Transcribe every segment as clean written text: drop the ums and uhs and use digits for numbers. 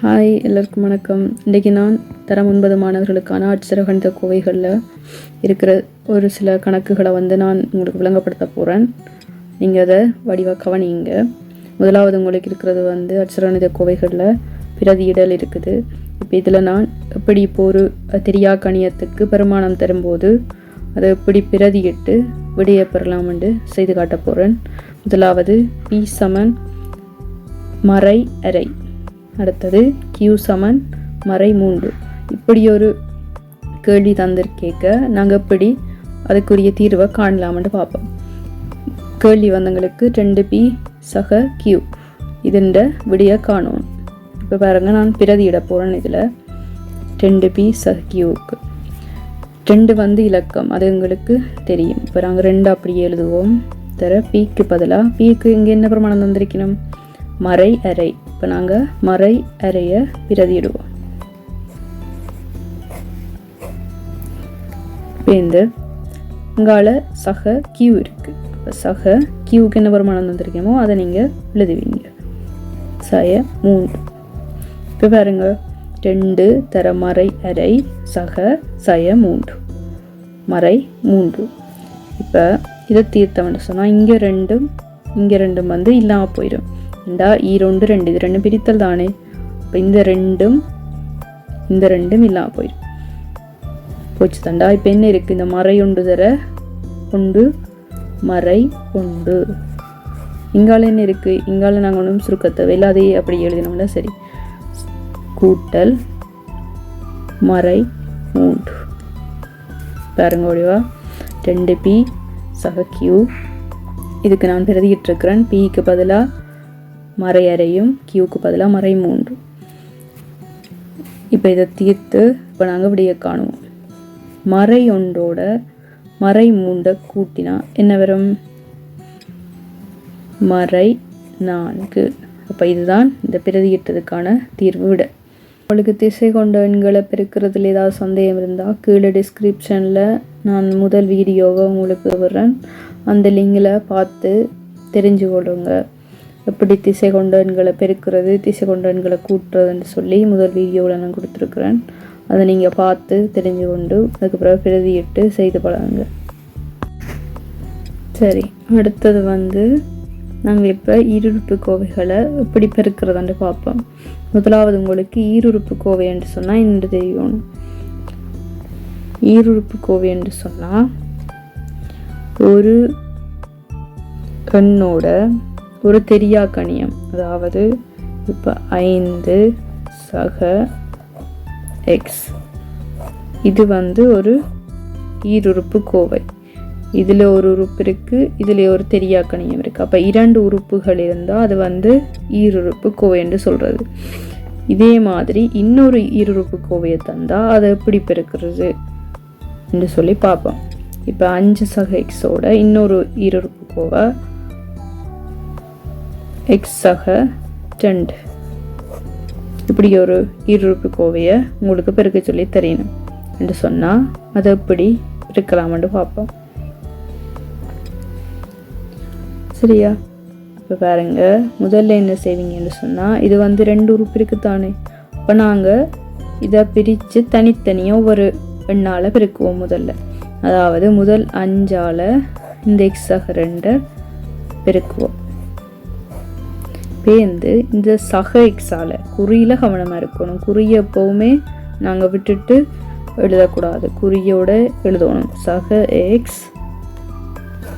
Hi, எல்லோருக்கும் வணக்கம். இன்றைக்கி நான் தரம் 9 மாணவர்களுக்கான அட்சர கணித கோவைகளில் இருக்கிற ஒரு சில கணக்குகளை நான் உங்களுக்கு விளங்கப்படுத்த போகிறேன். நீங்கள் அதை வடிவாக கவனிங்க. முதலாவது உங்களுக்கு இருக்கிறது அட்சர கணித கோவைகளில் பிரதியிடல் இருக்குது. இப்போ இதில் நான் எப்படி இப்போ ஒரு தெரியா கணியத்துக்கு பெருமானம் தரும்போது அதை எப்படி பிரதியிட்டு விடைய பெறலாம் என்று செய்து காட்ட போகிறேன். முதலாவது P சமன் மறை அரை, அடுத்தது Q சமன் மறை 3. இப்படி ஒரு கேள்வி தந்திருக்கேக்க நாங்கள் எப்படி அதுக்குரிய தீர்வை காணலாம்னு பார்ப்போம். கேள்வி வந்தங்களுக்கு 2P சக Q இதன் விடைய காணும். இப்போ பாருங்க, நான் பிரதியிட போகிறேன். இதில் 2P சக Qவுக்கு 2 இலக்கம், அது எங்களுக்கு தெரியும். இப்போ நாங்கள் 2 அப்படியே எழுதுவோம். தர Pக்கு பதிலாக Pக்கு இங்கே என்ன பிரமாணம் தந்திருக்கணும்? மறை அரை. இப்போ நாங்கள் மறை அறையை பிரதியிடுவோம். இப்போ இங்கால சக Q இருக்கு. இப்போ சக Qவுக்கு என்ன பிரமாணம் தந்திருக்கோமோ அதை நீங்கள் எழுதுவீங்க. சய 3. இப்போ பாருங்க, 2 தர மறை அரை சக சய 3 மறை 3. இப்போ இதை தீர்த்தம்னு சொன்னால் இங்கே 2 இங்கே 2 இல்லாமல் போயிடும். ஈரோண்டு 2 இது 2 பிரித்தல் தானே. இப்போ இந்த 2 இல்லாமல் போயிடும். போச்சு தண்டா. இப்போ என்ன இருக்குது? இந்த மறை 1 தர 1 மறை 1. இங்கால என்ன இருக்குது? இங்கால நாங்கள் ஒன்றும் சுருக்கத்தை இல்லை, அதையே அப்படி எழுதினோம்னா சரி. கூட்டல் மறை 3. பாருங்க ஓடிவா, 2P சக Q. இதுக்கு நான் பிரதியிட்டிருக்கிறேன். Pக்கு பதிலாக மறை அறையும் Qவுக்கு பதிலாக மறை 3. இப்போ இதை தீர்த்து இப்போ நாங்கள் விடைய காணுவோம். மறை 1ஓட மறை 3 கூட்டினா என்ன வரும்? மறை 4. அப்போ இதுதான் இந்த பிரதியிட்டதுக்கான தீர்வு விட. உங்களுக்கு திசை கொண்ட எண்களை பெருக்கிறதுல ஏதாவது சந்தேகம் இருந்தால் கீழே டிஸ்கிரிப்ஷனில் நான் முதல் வீடியோவை உங்களுக்கு விடுறேன். அந்த லிங்கில் பார்த்து தெரிஞ்சு கொள்ளுங்க. எப்படி திசை கொண்ட எண்களை பெருக்கிறது, திசை கொண்ட எண்களை கூட்டுறதுன்னு சொல்லி முதல் வீடியோவில் நான் கொடுத்துருக்குறேன். அதை நீங்கள் பார்த்து தெரிஞ்சு கொண்டு அதுக்கு பிறகு பிரதியிட்டு செய்து பழகுங்க. சரி, அடுத்தது நாங்கள் இப்போ ஈருறுப்பு கோவைகளை எப்படி பெருக்கிறதுன்னு பார்ப்போம். முதலாவது உங்களுக்கு ஈருறுப்பு கோவை என்று சொன்னால் என்ன தெரியணும்? ஈருறுப்பு கோவை என்று சொன்னால் ஒரு எண்ணோட ஒரு தெரியா கணியம், அதாவது இப்போ 5 சக x, இது ஒரு ஈருறுப்பு கோவை. இதில் ஒரு உறுப்பு இருக்குது, இதில் ஒரு தெரியா கணியம் இருக்குது. அப்போ 2 உறுப்புகள் இருந்தால் அது ஈருறுப்பு கோவை என்று சொல்கிறது. இதே மாதிரி இன்னொரு ஈருறுப்பு கோவையை தந்தால் அதை எப்படி பெருக்கிறது என்று சொல்லி பார்ப்போம். இப்போ 5 சக எக்ஸோட இன்னொரு ஈருறுப்பு கோவை x சக 2, இப்படி ஒரு ஈருறுப்பு கோவையை உங்களுக்கு பெருக்க சொல்லி தெரியணும் என்று சொன்னால் அதை எப்படி பெருக்கலாம்னு பார்ப்போம். சரியா? இப்போ பாருங்க, முதல்ல என்ன செய்வீங்கன்னு சொன்னால் இது 2 உறுப்பு இருக்குத்தானே. இப்போ நாங்கள் இதை பிரித்து தனித்தனியாக ஒரு எண்ணால் பெருக்குவோம். அதாவது முதல் 5ஆல் இந்த x சக 2 பெருக்குவோம். இந்த சக எக்ஸால் குறியில் கவனமாக இருக்கணும். குறியை எப்போவுமே நாங்கள் விட்டுட்டு எழுதக்கூடாது, குறியோட எழுதணும். சக எக்ஸ்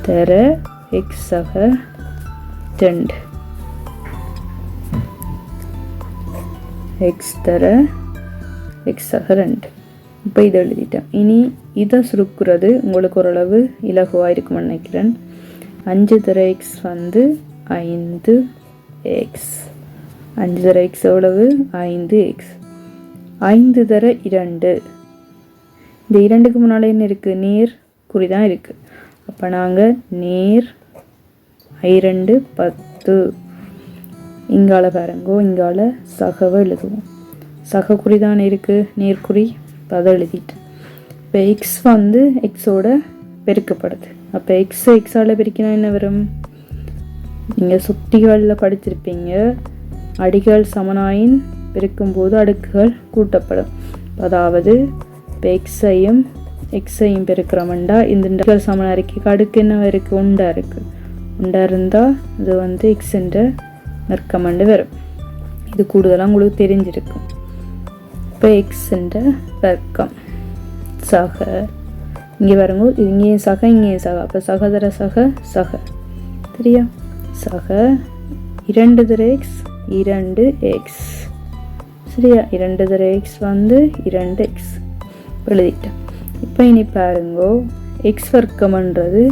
தர எக்ஸ் சக 2, எக்ஸ் தர எக்ஸ் சக 2. இப்போ இதை எழுதிட்டேன். இனி இதை சுருக்குறது உங்களுக்கு ஓரளவு இலகுவாக இருக்கும்னு நினைக்கிறேன். 5 தர எக்ஸ் 5x, 5 தர எக்ஸ் எவ்வளவு? 5x. 5 தர 2, இந்த 2க்கு முன்னால் என்ன இருக்குது? நேர் குறி தான் இருக்குது. அப்போ நாங்கள் நேர் I2 10. இங்கால பாருங்கோ, இங்கால சகவை எழுதுவோம். சக குறி தான் இருக்குது, நேர்குறி. அதை எழுதிட்டேன். இப்போ எக்ஸ் எக்ஸோட பெருக்கப்படுது. அப்போ எக்ஸால் பெருக்கினா என்ன வரும்? நீங்கள் சுட்டிகளில் படிச்சிருப்பீங்க. அடிகள் சமனாயின் பெருக்கும்போது அடுக்குகள் கூட்டப்படும். அதாவது இப்போ எக்ஸையும் பெருக்கிறோம்டா இந்த சமண அறிக்கைக்கு அடுக்கு என்ன இருக்குது? உண்டா இருக்குது. உண்டா இருந்தால் இது வந்து எக்ஸுன்ற வர்க்கமண்டு வரும். இது கூடுதலாக உங்களுக்கு தெரிஞ்சிருக்கும். இப்போ எக்ஸுன்ற வர்க்கம் சக இங்கே வருங்க, இங்கேயும் சக இங்கேயும் சக. அப்போ சகதர சக சக சரியா? சக 2 தர எக்ஸ் 2 எக்ஸ் சரியா? 2 தர எக்ஸ் வந்து 2 எக்ஸ் எழுதிட்டேன். இப்போ இனி பாருங்கோ, எக்ஸ் வர்க்கம்ன்றது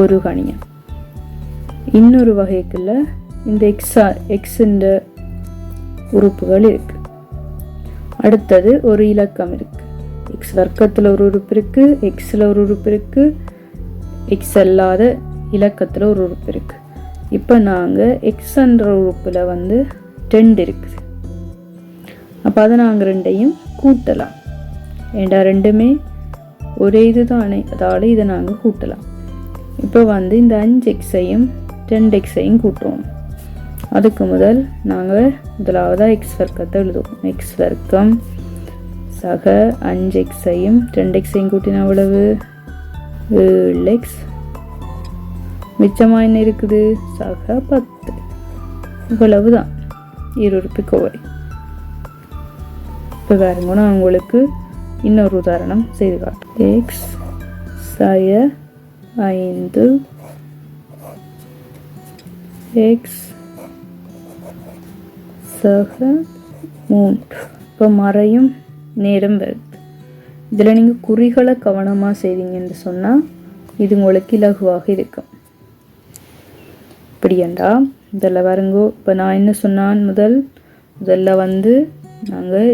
ஒரு கணியம். இன்னொரு வகைக்குள்ள இந்த எக்ஸுன்ற உறுப்புகள் இருக்கு. அடுத்தது ஒரு இலக்கம் இருக்கு. எக்ஸ் வர்க்கத்தில் ஒரு உறுப்பு இருக்கு, எக்ஸில் ஒரு உறுப்பு இருக்கு, எக்ஸ் அல்லாத இலக்கத்தில் ஒரு உறுப்பு இருக்கு. இப்போ நாங்கள் எக்ஸ்ன்ற உறுப்பில் வந்து 2 இருக்குது. அப்போ அதை நாங்கள் ரெண்டையும் கூட்டலாம். ஏண்டா ரெண்டுமே ஒரே இது தானே, அதால் இதை நாங்கள் கூட்டலாம். இப்போ வந்து இந்த 5 எக்ஸையும் 2 எக்ஸையும் கூட்டுவோம். அதுக்கு நாங்கள் முதலாவதாக எக்ஸ் வர்க்கத்தை எழுதுவோம். எக்ஸ் வர்க்கம் சக 5 எக்ஸையும் 2 எக்ஸையும் கூட்டினா எவ்வளவு? 7 எக்ஸ். மிச்சமாக என்ன இருக்குது? சக 10. இவ்வளவு தான் இருபி கோவை. இப்போ பாருங்க, நான் உங்களுக்கு இன்னொரு உதாரணம் செய்து காட்டுறேன். எக்ஸ் சய 5 எக்ஸ் சக 3. இப்போ மறையும் நேரம் வருது. இதில் நீங்கள் குறிகளை கவனமாக செய்தீங்கன்னு சொன்னால் இது உங்களுக்கு இலகுவாக இருக்கும். இப்படியண்டா இதில் வருங்கோ. இப்போ நான் என்ன சொன்னான், முதல்ல வந்து நாங்கள்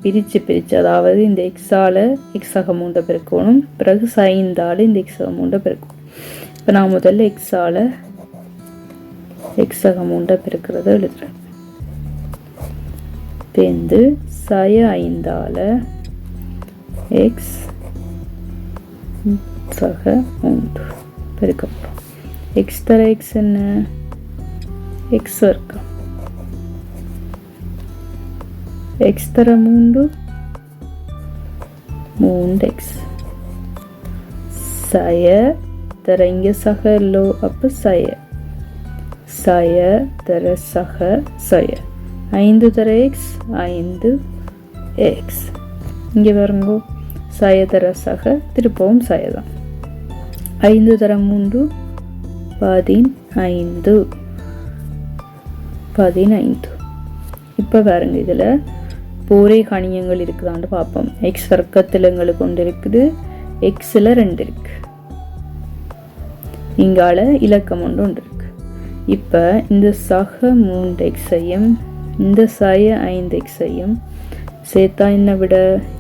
பிரித்து அதாவது இந்த எக்ஸால் எக்ஸாக 3 பெருக்கணும், பிறகு சைந்தால் இந்த எக்ஸாக 3 பெருக்கணும். இப்போ நான் முதல்ல எக்ஸால் எக்ஸாக 3 பெருக்கிறத எழுதுறேன். பேருந்து சய 5ஆல் எக்ஸ் சக 3 பெருக்கப்படும். எக்ஸ் தர எக்ஸ் என்ன? எக்ஸ் வர்க்கம். எக்ஸ் தர 3 எக்ஸ். சய தர இங்கே சக இல்லோ, அப்போ சய தர சக சய 5 தர எக்ஸ் 5 எக்ஸ். இங்கே வருங்கோ, சய தர சக திருப்பவும் சயதான். 5 தர 3 15. இப்போ பாருங்க, இதில் ஒரே கணியங்கள் இருக்குதான்னு பார்ப்போம். எக்ஸ் வர்க்கத்தில் எங்களுக்கு ஒன்று இருக்குது, எக்ஸில் 2 இருக்கு, இங்கால இலக்கம் ஒன்று இருக்கு. இப்போ இந்த சக 3 எக்ஸையும் இந்த சய 5 எக்ஸையும் சேர்த்தா என்ன விட?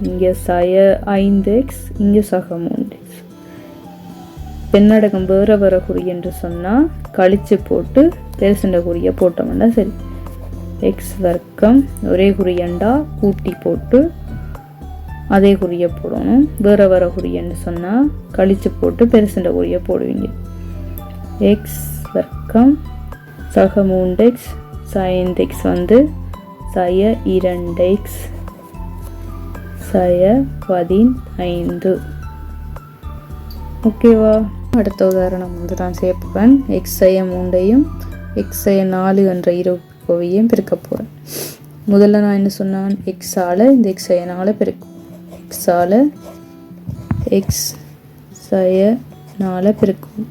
இங்கே சய 5 எக்ஸ், இங்கே சக 3 எக்ஸ். பெண்ணடகம் வேற குறி என்று சொன்னால் கழிச்சு போட்டு பெருசுண்ட குறியை போட்டோம்னா சரி. எக்ஸ் வர்க்கம் ஒரே குறியண்டா கூட்டி போட்டு அதே குறியை போடணும். வேற குறியன்னு சொன்னால் கழிச்சு போட்டு பெருசுண்ட குறியை போடுவீங்க. எக்ஸ் வர்க்கம் சக 3 எக்ஸ் சய 5 எக்ஸ் வந்து சய 2 எக்ஸ் சய 15. ஓகேவா? அடுத்த உதாரணம் வந்து நான் சேர்ப்பேன். எக்ஸ் சய 3ஐயும் எக்ஸ் சய 4 என்ற இருபையும் பெருக்க போகிறேன். முதல்ல நான் என்ன சொன்னான், எக்ஸால் இந்த எக்ஸ் சய 4 பெருக்கும். எக்ஸால் எக்ஸ் சய 4 பெருக்கும்.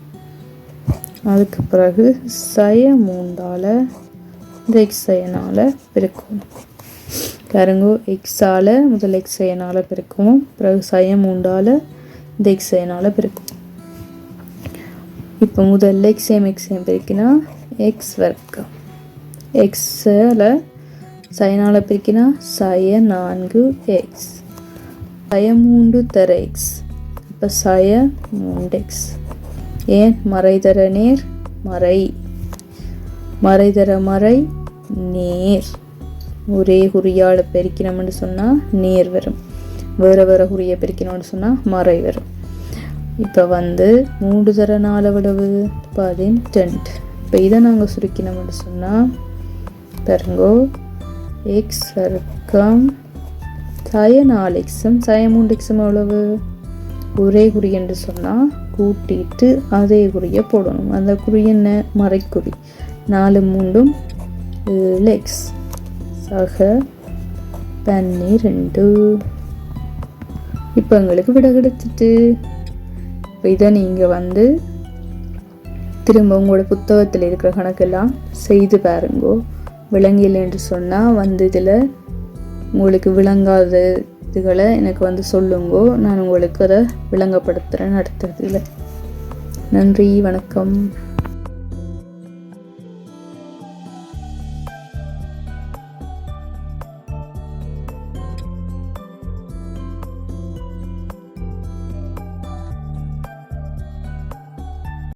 அதுக்கு பிறகு சய 3ஆல் இந்த எக்ஸ் சய 4 பெருக்கும். பாருங்கோ, எக்ஸால் முதல் எக்ஸ் சய 4 பெருக்கும், பிறகு சய 3ஆல் இந்த எக்ஸ் சய 4 பெருக்கும். இப்போ முதல்ல எக்ஸையும் பெருக்கினா எக்ஸ் வர்க்கம். எக்ஸில் சய 4 பெருக்கினா சய 4 எக்ஸ். சய 3 தர எக்ஸ். இப்போ சய 3 எக்ஸ். ஏன் மறை தர நேர் மறை தர மறை நேர். ஒரே குறியால் பெருக்கினோம்னு சொன்னால் நேர் வரும். வேற குறியை பெருக்கினோம்னு சொன்னால் மறை வரும். இப்போ வந்து 3 தர 4 எவ்வளவு? 12. இப்போ இதை நாங்கள் சுருக்கினோம்னு சொன்னால் பாருங்கோ, எக்ஸ் வர்க்கம் சய 4xம் சய 3xம் எவ்வளவு? ஒரே குறி என்று சொன்னால் கூட்டிட்டு அதே குறியை போடணும். அந்த குறி என்ன? மறைக்குறி. 4 3 7x சக 12. இப்போ எங்களுக்கு விட கிடைச்சிட்டு. இப்போ இதை நீங்கள் திரும்ப உங்களோட புத்தகத்தில் இருக்கிற கணக்கெல்லாம் செய்து பாருங்கோ. விளங்கலை என்று சொன்னால் இதில் உங்களுக்கு விளங்காத இதுகளை எனக்கு சொல்லுங்கோ. நான் உங்களுக்கு அதை விளங்கப்படுத்துகிறேன் அடுத்ததில். நன்றி, வணக்கம்.